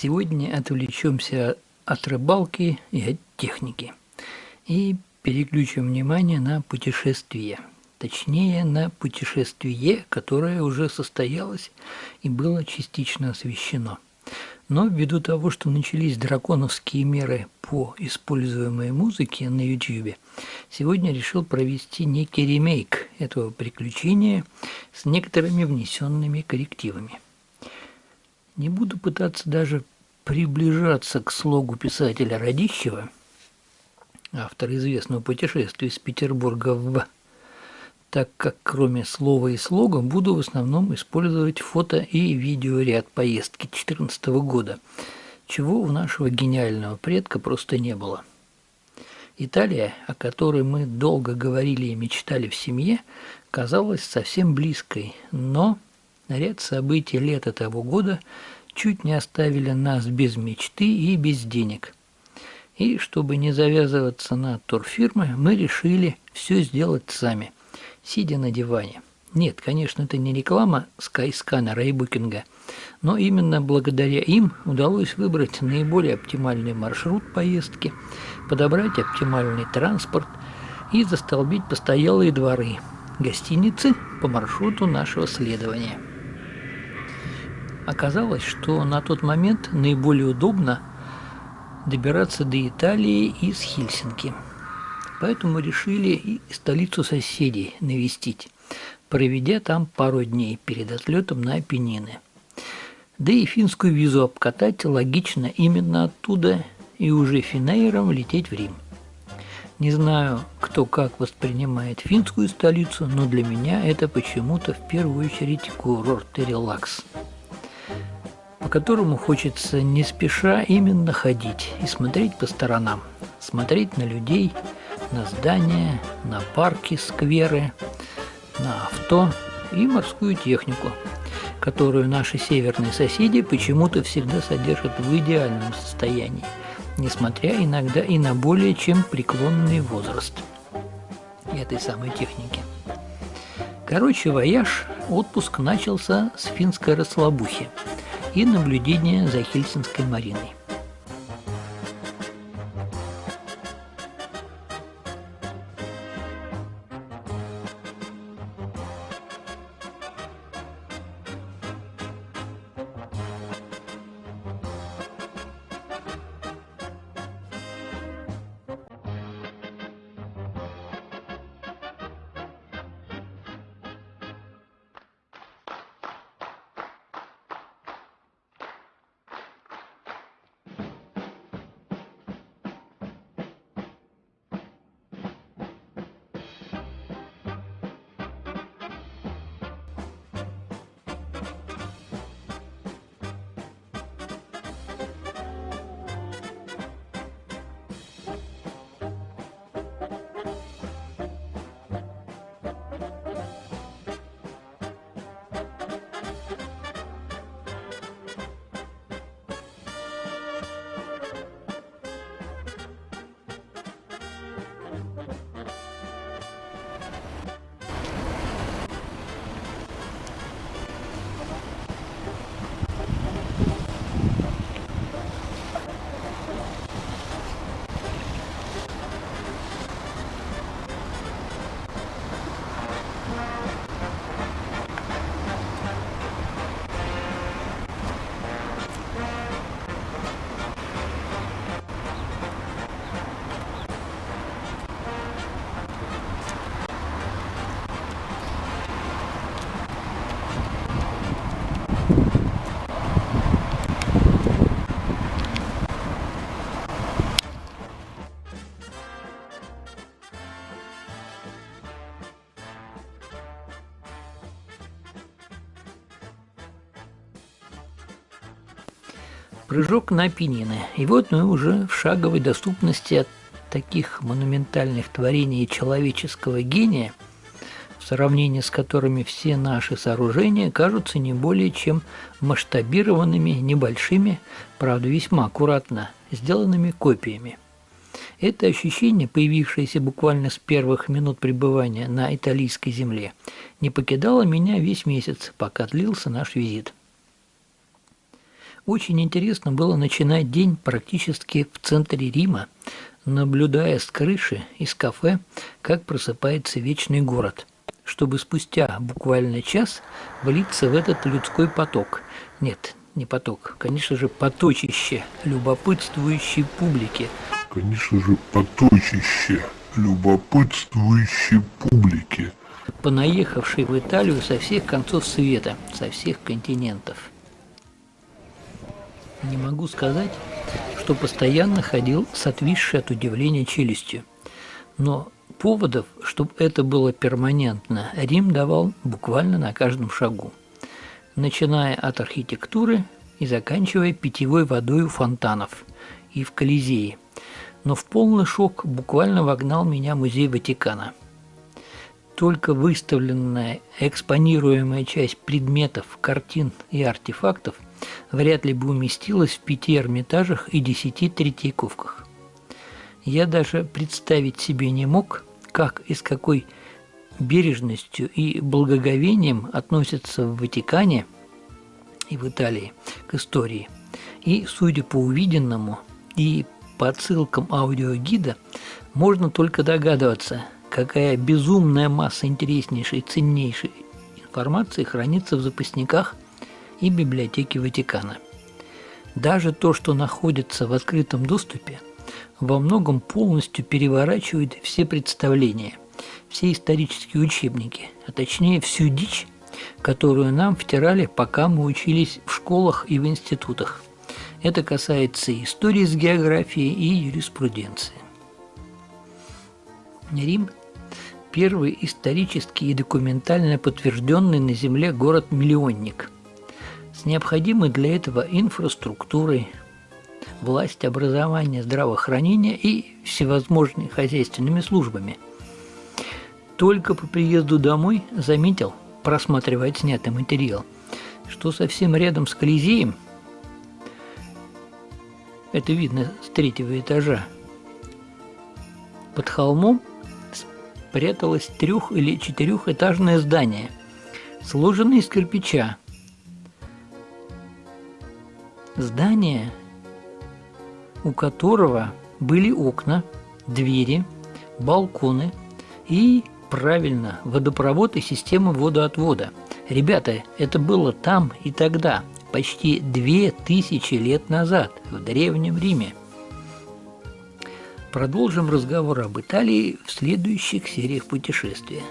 Сегодня отвлечемся от рыбалки и от техники и переключим внимание на путешествие. Точнее, на путешествие, которое уже состоялось и было частично освещено. Но ввиду того, что начались драконовские меры по используемой музыке на YouTube, сегодня решил провести некий ремейк этого приключения с некоторыми внесенными коррективами. Не буду пытаться даже приближаться к слогу писателя Радищева, автора известного путешествия из Петербурга в, так как кроме слова и слога буду в основном использовать фото и видеоряд поездки 2014 года, чего у нашего гениального предка просто не было. Италия, о которой мы долго говорили и мечтали в семье, казалась совсем близкой, но ряд событий лета того года чуть не оставили нас без мечты и без денег. И чтобы не завязываться на турфирмы, мы решили все сделать сами, сидя на диване. Нет, конечно, это не реклама Skyscanner и Booking, но именно благодаря им удалось выбрать наиболее оптимальный маршрут поездки, подобрать оптимальный транспорт и застолбить постоялые дворы, гостиницы по маршруту нашего следования. Оказалось, что на тот момент наиболее удобно добираться до Италии из Хельсинки. Поэтому решили и столицу соседей навестить, проведя там пару дней перед отлетом на Апеннины. Да и финскую визу обкатать логично именно оттуда и уже финейром лететь в Рим. Не знаю, кто как воспринимает финскую столицу, но для меня это почему-то в первую очередь курорт и релакс, по которому хочется не спеша именно ходить и смотреть по сторонам, смотреть на людей, на здания, на парки, скверы, на авто и морскую технику, которую наши северные соседи почему-то всегда содержат в идеальном состоянии, несмотря иногда и на более чем преклонный возраст этой самой техники. Короче, вояж, отпуск начался с финской расслабухи и наблюдения за Хельсинской мариной. Прыжок на Апеннины. И вот мы уже в шаговой доступности от таких монументальных творений человеческого гения, в сравнении с которыми все наши сооружения кажутся не более чем масштабированными, небольшими, правда весьма аккуратно сделанными копиями. Это ощущение, появившееся буквально с первых минут пребывания на итальянской земле, не покидало меня весь месяц, пока длился наш визит. Очень интересно было начинать день практически в центре Рима, наблюдая с крыши из кафе, как просыпается вечный город, чтобы спустя буквально час влиться в этот людской поток. Нет, не поток, конечно же, поточище любопытствующей публики. Конечно же, поточище любопытствующей публики, Понаехавшей в Италию со всех концов света, со всех континентов. Не могу сказать, что постоянно ходил с отвисшей от удивления челюстью. Но поводов, чтобы это было перманентно, Рим давал буквально на каждом шагу. Начиная от архитектуры и заканчивая питьевой водой у фонтанов и в Колизее. Но в полный шок буквально вогнал меня музей Ватикана. Только выставленная, экспонируемая часть предметов, картин и артефактов вряд ли бы уместилась в 5 Эрмитажах и 10 Третьяковках. Я даже представить себе не мог, как и с какой бережностью и благоговением относятся в Ватикане и в Италии к истории. И, судя по увиденному и по отсылкам аудиогида, можно только догадываться, какая безумная масса интереснейшей и ценнейшей информации хранится в запасниках и библиотеке Ватикана. Даже то, что находится в открытом доступе, во многом полностью переворачивает все представления, все исторические учебники, а точнее всю дичь, которую нам втирали, пока мы учились в школах и в институтах. Это касается и истории с географией, и юриспруденции. Рим – первый исторически и документально подтвержденный на Земле город-миллионник с необходимой для этого инфраструктурой, власть, образование, здравоохранение и всевозможными хозяйственными службами. Только по приезду домой заметил, просматривая снятый материал, что совсем рядом с Колизеем, это видно с 3-го этажа, под холмом спряталось 3- или 4-этажное здание, сложенное из кирпича. Здание, у которого были окна, двери, балконы и, правильно, водопровод и система водоотвода. Ребята, это было там и тогда, почти 2000 лет назад, в Древнем Риме. Продолжим разговор об Италии в следующих сериях путешествия.